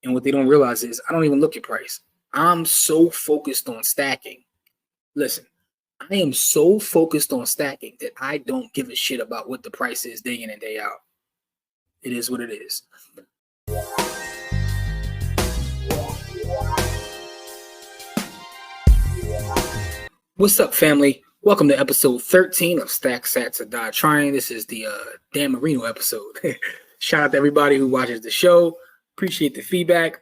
And what they don't realize is I don't even look at price. I'm so focused on stacking. Listen, I am so focused on stacking that I don't give a shit about what the price is day in and day out. It is what it is. What's up, family? Welcome to episode 13 of Stack Sats or Die Trying. This is the Dan Marino episode. Shout out to everybody who watches the show. Appreciate the feedback.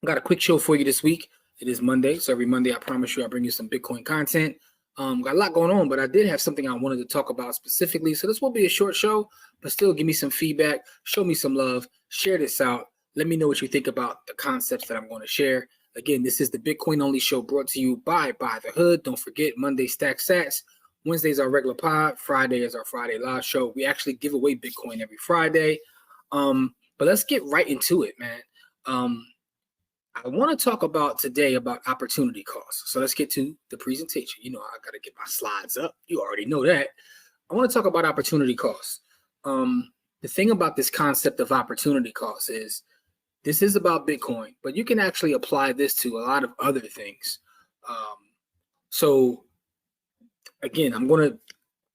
Got a quick show for you this week. It is Monday, so every Monday I promise you I'll bring you some Bitcoin content. Got a lot going on, but I did have something I wanted to talk about specifically. So this will be a short show, but still give me some feedback, show me some love, share this out. Let me know what you think about the concepts that I'm going to share. Again, this is the Bitcoin Only Show brought to you by the Hood. Don't forget, Monday Stack Sats. Wednesday is our regular pod. Friday is our Friday live show. We actually give away Bitcoin every Friday. But let's get right into it, man. I want to talk about today about opportunity costs. So let's get to the presentation. You know, I got to get my slides up. You already know that. I want to talk about opportunity costs. The thing about this concept of opportunity costs is this is about Bitcoin, but you can actually apply this to a lot of other things. So again, I'm going to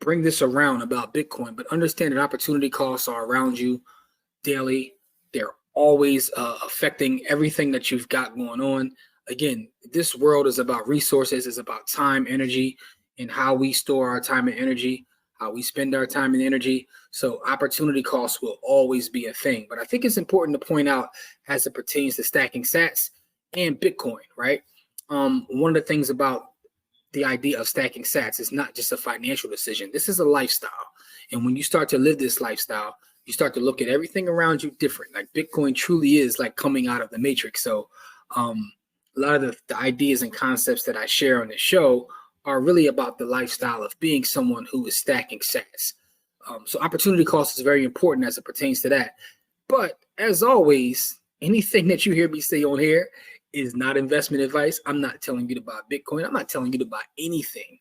bring this around about Bitcoin, but understand that opportunity costs are around you daily. They're always affecting everything that you've got going on. Again, this world is about resources, it's about time, energy, and how we store our time and energy, how we spend our time and energy. So opportunity costs will always be a thing. But I think it's important to point out as it pertains to stacking sats and Bitcoin, right? One of the things about the idea of stacking sats is not just a financial decision. This is a lifestyle. And when you start to live this lifestyle, you start to look at everything around you different. Like Bitcoin truly is like coming out of the matrix. So a lot of the ideas and concepts that I share on this show are really about the lifestyle of being someone who is stacking sats. So opportunity cost is very important as it pertains to that. But as always, anything that you hear me say on here is not investment advice. I'm not telling you to buy Bitcoin. I'm not telling you to buy anything.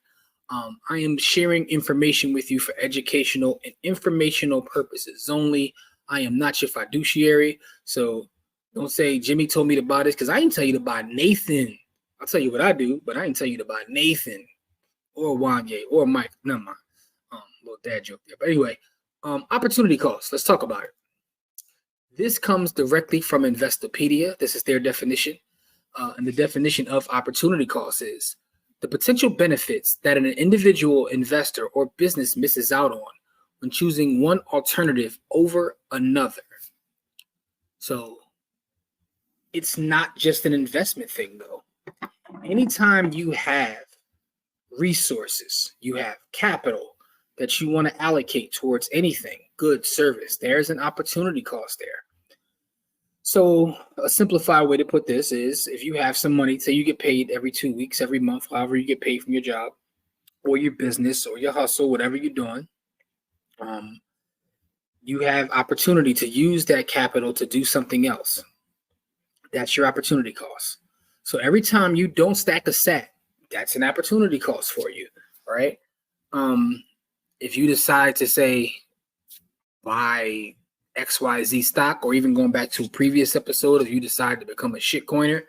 I am sharing information with you for educational and informational purposes only. I am not your fiduciary. So don't say Jimmy told me to buy this, because I didn't tell you to buy Nathan. I'll tell you what I do, but I didn't tell you to buy Nathan or Wanye or Mike. Never mind. Little dad joke there. But anyway, opportunity costs. Let's talk about it. This comes directly from Investopedia. This is their definition. And the definition of opportunity costs is the potential benefits that an individual investor or business misses out on when choosing one alternative over another. So it's not just an investment thing, though. Anytime you have resources, you have capital that you want to allocate towards anything, good service, there's an opportunity cost there. So a simplified way to put this is if you have some money, say you get paid every 2 weeks, every month, however you get paid from your job or your business or your hustle, whatever you're doing, you have opportunity to use that capital to do something else. That's your opportunity cost. So every time you don't stack a sat, that's an opportunity cost for you, right? If you decide to say buy XYZ stock, or even going back to a previous episode, if you decide to become a shit coiner,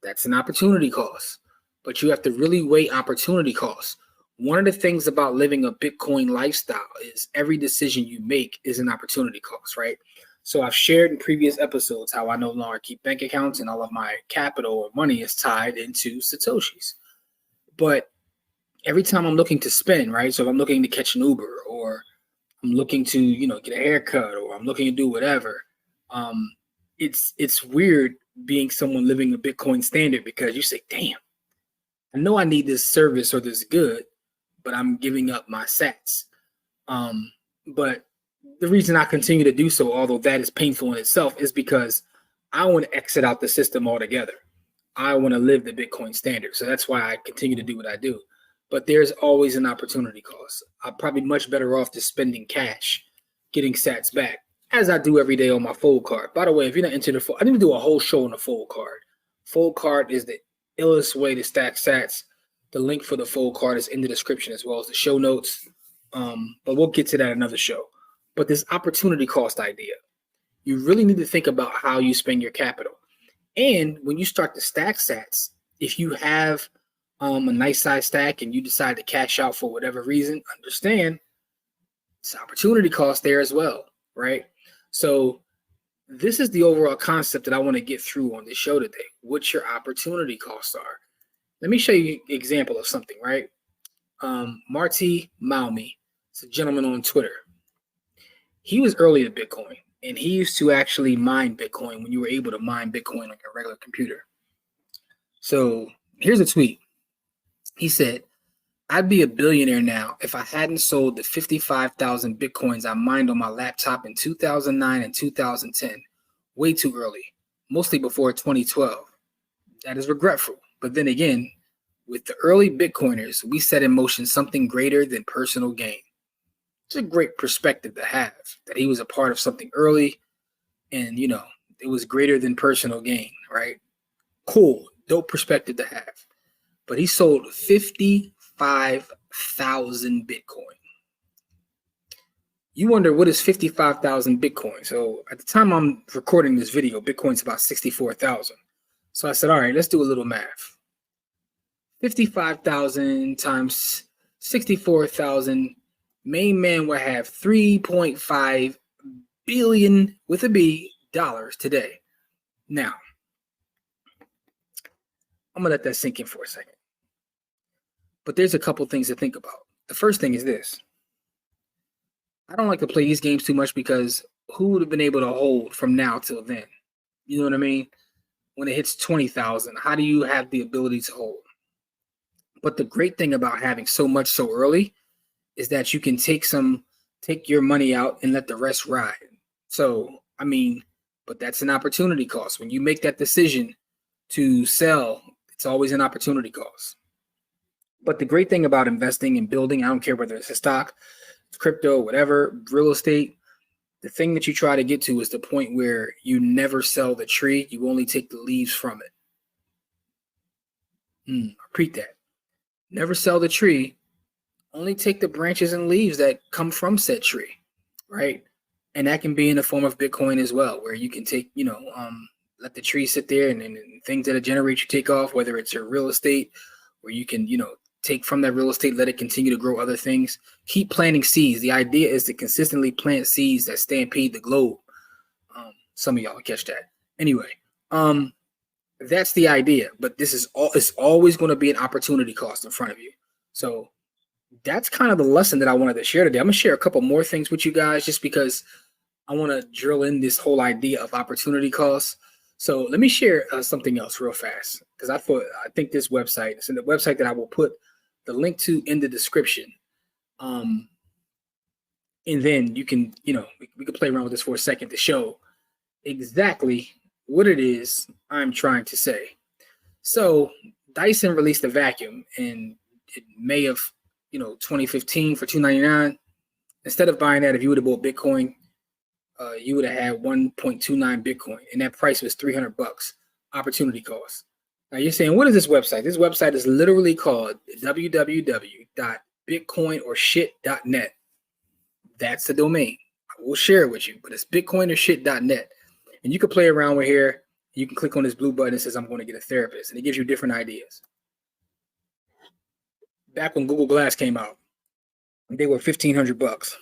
that's an opportunity cost. But you have to really weigh opportunity costs. One of the things about living a Bitcoin lifestyle is every decision you make is an opportunity cost, right? So I've shared in previous episodes how I no longer keep bank accounts and all of my capital or money is tied into Satoshis. But every time I'm looking to spend, right? So if I'm looking to catch an Uber, or I'm looking to, get a haircut, or I'm looking to do whatever. It's weird being someone living a Bitcoin standard, because you say, damn, I know I need this service or this good, but I'm giving up my sats. But the reason I continue to do so, although that is painful in itself, is because I want to exit out the system altogether. I want to live the Bitcoin standard. So that's why I continue to do what I do. But there's always an opportunity cost. I'm probably much better off just spending cash, getting sats back, as I do every day on my fold card. By the way, if you're not into the fold, I need to do a whole show on the fold card. Fold card is the illest way to stack sats. The link for the fold card is in the description as well as the show notes. But we'll get to that another show. But this opportunity cost idea, you really need to think about how you spend your capital. And when you start to stack sats, if you have a nice size stack and you decide to cash out for whatever reason, understand it's opportunity cost there as well, right? So this is the overall concept that I want to get through on this show today. What your opportunity costs are. Let me show you an example of something, right? Marty Maumi, it's a gentleman on Twitter. He was early to Bitcoin, and he used to actually mine Bitcoin when you were able to mine Bitcoin on your regular computer. So here's a tweet. He said, I'd be a billionaire now if I hadn't sold the 55,000 Bitcoins I mined on my laptop in 2009 and 2010. Way too early, mostly before 2012. That is regretful. But then again, with the early Bitcoiners, we set in motion something greater than personal gain. It's a great perspective to have, that he was a part of something early and, you know, it was greater than personal gain, right? Cool, dope perspective to have. But he sold 55,000 Bitcoin. You wonder, what is 55,000 Bitcoin? So at the time I'm recording this video, Bitcoin's about 64,000. So I said, all right, let's do a little math. 55,000 times 64,000, main man will have 3.5 billion with a B dollars today. Now, I'm gonna let that sink in for a second. But there's a couple things to think about. The first thing is this. I don't like to play these games too much because who would have been able to hold from now till then? You know what I mean? When it hits 20,000, how do you have the ability to hold? But the great thing about having so much so early is that you can take your money out and let the rest ride. So, I mean, but that's an opportunity cost. When you make that decision to sell, it's always an opportunity cost. But the great thing about investing and building, I don't care whether it's a stock, crypto, whatever, real estate, the thing that you try to get to is the point where you never sell the tree, you only take the leaves from it. Repeat that. Never sell the tree, only take the branches and leaves that come from said tree, right? And that can be in the form of Bitcoin as well, where you can take, let the tree sit there and things that it generates you take off, whether it's your real estate, where you can, take from that real estate, let it continue to grow other things. Keep planting seeds. The idea is to consistently plant seeds that stampede the globe. Some of y'all will catch that. Anyway, that's the idea. But this is it's always going to be an opportunity cost in front of you. So that's kind of the lesson that I wanted to share today. I'm going to share a couple more things with you guys just because I want to drill in this whole idea of opportunity costs. So let me share something else real fast because I think this website, it's in the website that I will put the link to in the description. And then you can, we can play around with this for a second to show exactly what it is I'm trying to say. So Dyson released a vacuum in May of 2015 for $299. Instead of buying that, if you would have bought Bitcoin, you would have had 1.29 Bitcoin, and that price was $300. Opportunity cost. Now you're saying, what is this website? This website is literally called www.bitcoinorshit.net. That's the domain. I will share it with you, but it's bitcoinorshit.net. And you can play around with here. You can click on this blue button that says, I'm going to get a therapist, and it gives you different ideas. Back when Google Glass came out, they were $1,500.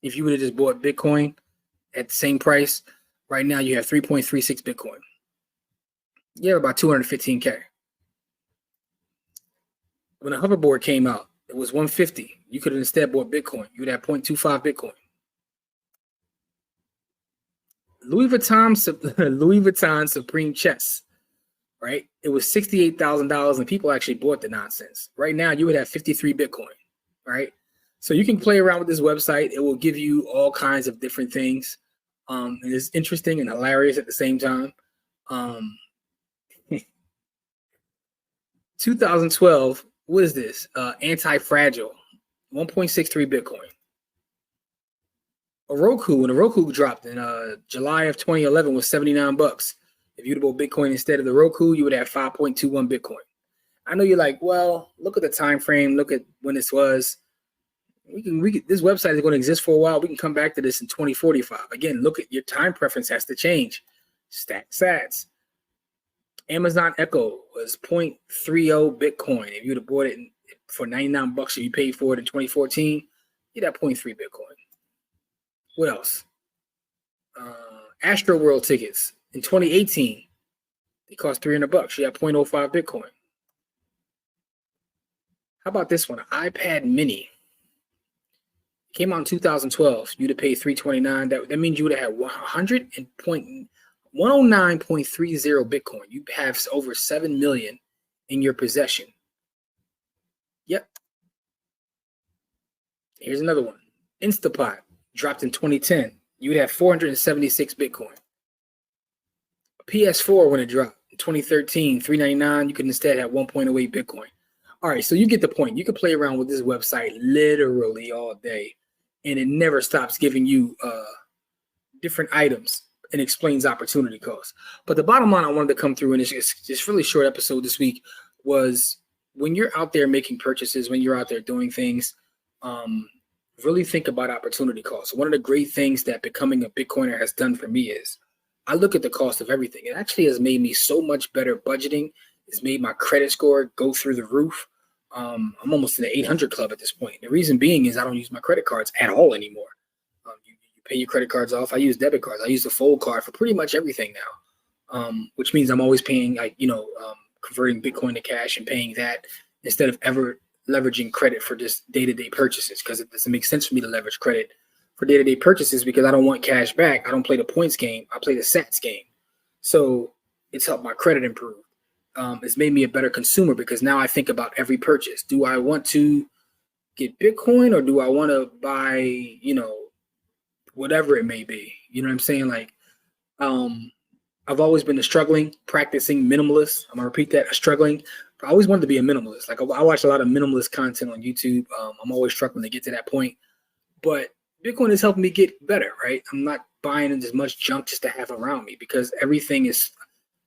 If you would have just bought Bitcoin at the same price, right now you have 3.36 Bitcoin. You have about 215K. When the hoverboard came out, it was $150. You could have instead bought Bitcoin. You would have 0.25 Bitcoin. Louis Vuitton Supreme Chess, right? It was $68,000 and people actually bought the nonsense. Right now, you would have 53 Bitcoin, right? So you can play around with this website. It will give you all kinds of different things. And it's interesting and hilarious at the same time. 2012, what is this? Anti-Fragile, 1.63 Bitcoin. When a Roku dropped in July of 2011 was $79. If you'd have bought Bitcoin instead of the Roku, you would have 5.21 Bitcoin. I know you're like, well, look at the time frame. Look at when this was. We can this website is going to exist for a while. We can come back to this in 2045. Again, look at your time preference has to change. Stack sats. Amazon Echo was 0.30 Bitcoin. If you'd have bought it for $99 and you paid for it in 2014, you'd have 0.3 Bitcoin. What else? Astro World tickets in 2018, they cost $300. You have 0.05 Bitcoin. How about this one? iPad Mini. It came out in 2012. You'd have paid $329. That means you would have had 109.30 Bitcoin. You have over 7 million in your possession. Yep. Here's another one. Instapot dropped in 2010. You'd have 476 Bitcoin. PS4 when it dropped in 2013, $399. You could instead have 1.08 Bitcoin. All right, so you get the point. You can play around with this website literally all day, and it never stops giving you different items and explains opportunity costs. But the bottom line I wanted to come through in this really short episode this week was when you're out there making purchases, when you're out there doing things, really think about opportunity costs. One of the great things that becoming a Bitcoiner has done for me is I look at the cost of everything. It actually has made me so much better budgeting. It's made my credit score go through the roof. I'm almost in the 800 club at this point. The reason being is I don't use my credit cards at all anymore. You pay your credit cards off. I use debit cards. I use the Fold card for pretty much everything now, which means I'm always paying, converting Bitcoin to cash and paying that instead of ever leveraging credit for just day-to-day purchases, because it doesn't make sense for me to leverage credit for day-to-day purchases because I don't want cash back. I don't play the points game. I play the sats game. So it's helped my credit improve. It's made me a better consumer because now I think about every purchase. Do I want to get Bitcoin or do I want to buy, whatever it may be? You know what I'm saying? Like, I've always been practicing minimalist. I'm gonna repeat that, I always wanted to be a minimalist. Like I watch a lot of minimalist content on YouTube. I'm always struggling to get to that point, but Bitcoin is helping me get better, right? I'm not buying as much junk just to have around me because everything is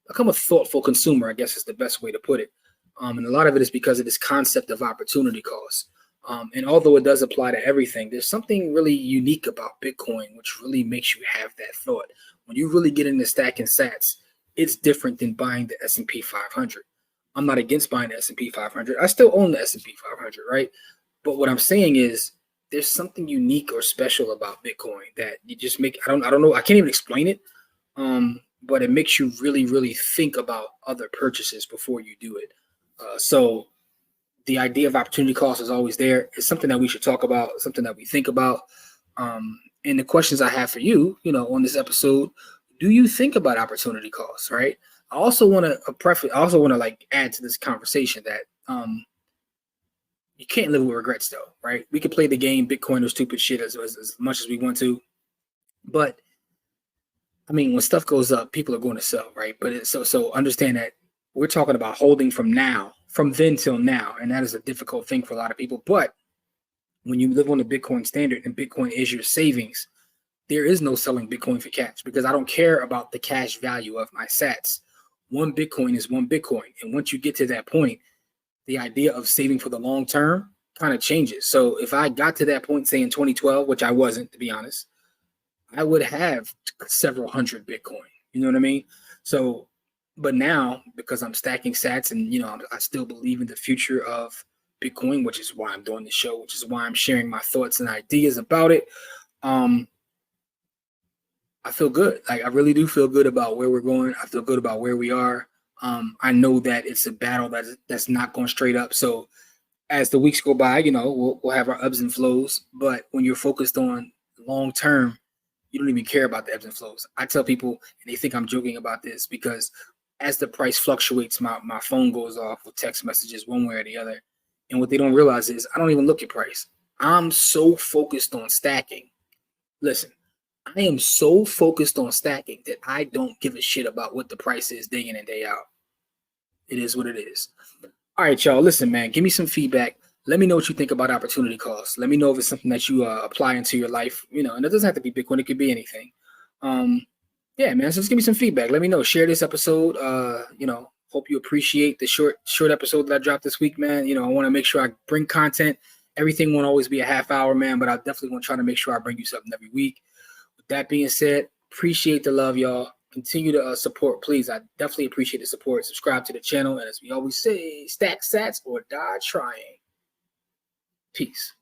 become a thoughtful consumer, I guess is the best way to put it. And a lot of it is because of this concept of opportunity cost. And although it does apply to everything, there's something really unique about Bitcoin, which really makes you have that thought. When you really get into stacking sats, it's different than buying the S&P 500. I'm not against buying the S&P 500. I still own the S&P 500, right? But what I'm saying is there's something unique or special about Bitcoin that you just make. I don't know. I can't even explain it. But it makes you really, really think about other purchases before you do it. So the idea of opportunity cost is always there. It's something that we should talk about, something that we think about. And the questions I have for you, on this episode, do you think about opportunity costs, right? I also want to add to this conversation that you can't live with regrets though, right? We can play the game Bitcoin or stupid shit as much as we want to, but I mean, when stuff goes up, people are going to sell, right? But so understand that we're talking about holding from then till now, and that is a difficult thing for a lot of people. But when you live on the Bitcoin standard and Bitcoin is your savings, there is no selling Bitcoin for cash because I don't care about the cash value of my sats. One Bitcoin is one Bitcoin. And once you get to that point, the idea of saving for the long term kind of changes. So if I got to that point, say in 2012, which I wasn't, to be honest, I would have several hundred Bitcoin. You know what I mean? So, but now because I'm stacking sats and, I still believe in the future of Bitcoin, which is why I'm doing the show, which is why I'm sharing my thoughts and ideas about it. I feel good. Like I really do feel good about where we're going. I feel good about where we are. I know that it's a battle that's not going straight up. So as the weeks go by, we'll have our ebbs and flows. But when you're focused on long term, you don't even care about the ebbs and flows. I tell people, and they think I'm joking about this because as the price fluctuates, my phone goes off with text messages one way or the other. And what they don't realize is I don't even look at price. I'm so focused on stacking. Listen, I am so focused on stacking that I don't give a shit about what the price is day in and day out. It is what it is. All right, y'all. Listen, man, give me some feedback. Let me know what you think about opportunity costs. Let me know if it's something that you apply into your life, and it doesn't have to be Bitcoin. It could be anything. Yeah, man. So just give me some feedback. Let me know. Share this episode. Hope you appreciate the short episode that I dropped this week, man. I want to make sure I bring content. Everything won't always be a half hour, man, but I definitely want to try to make sure I bring you something every week. With that being said, appreciate the love, y'all. continue to support, please. I definitely appreciate the support. Subscribe to the channel, and as we always say, stack sats or die trying. Peace.